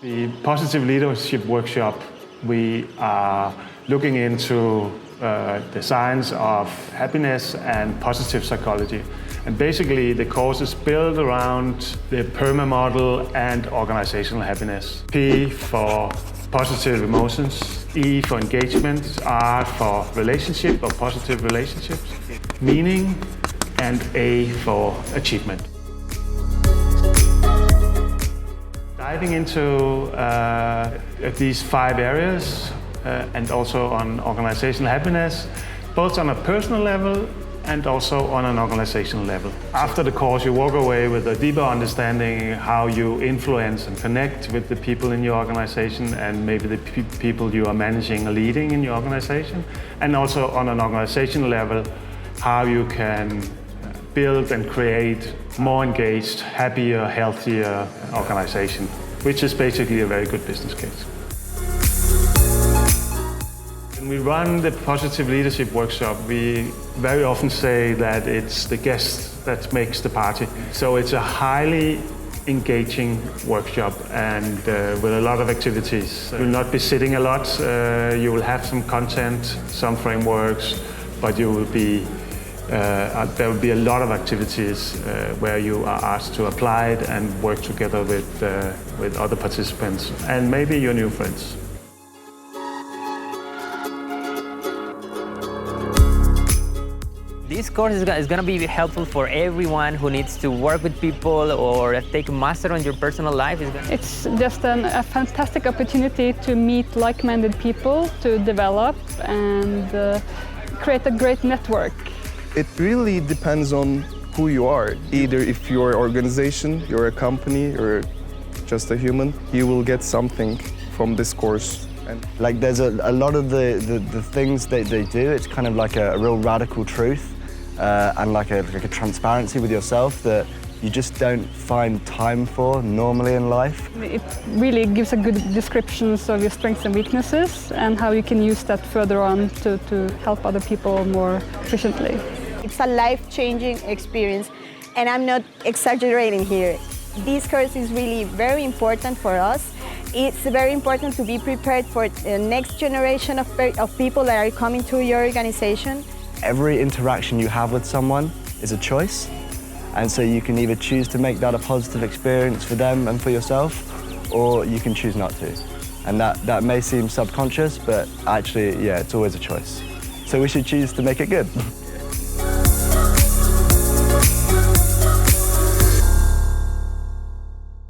The Positive Leadership Workshop, we are looking into the science of happiness and positive psychology. And basically, the course is built around the PERMA model and organizational happiness. P for positive emotions, E for engagement, R for relationship or positive relationships, meaning, and A for achievement. Diving into these 5 areas and also on organizational happiness, both on a personal level and also on an organizational level. After the course, you walk away with a deeper understanding how you influence and connect with the people in your organization and maybe the people you are managing or leading in your organization. And also on an organizational level, how you can build and create more engaged, happier, healthier organization, which is basically a very good business case. When we run the Positive Leadership Workshop, we very often say that it's the guest that makes the party. So it's a highly engaging workshop and with a lot of activities. You will not be sitting a lot, you will have some content, some frameworks, but you will be there will be a lot of activities where you are asked to apply it and work together with other participants and maybe your new friends. This course is going to be helpful for everyone who needs to work with people or take a master on your personal life. It's just a fantastic opportunity to meet like-minded people, to develop and create a great network. It really depends on who you are. Either if you're an organization, you're a company, or just a human, you will get something from this course. And like there's a lot of the things that they do, it's kind of like a real radical truth and like a transparency with yourself that you just don't find time for normally in life. It really gives a good description of your strengths and weaknesses and how you can use that further on to help other people more efficiently. It's a life-changing experience, and I'm not exaggerating here. This course is really very important for us. It's very important to be prepared for the next generation of people that are coming to your organization. Every interaction you have with someone is a choice, and so you can either choose to make that a positive experience for them and for yourself, or you can choose not to. And that may seem subconscious, but actually, yeah, it's always a choice. So we should choose to make it good.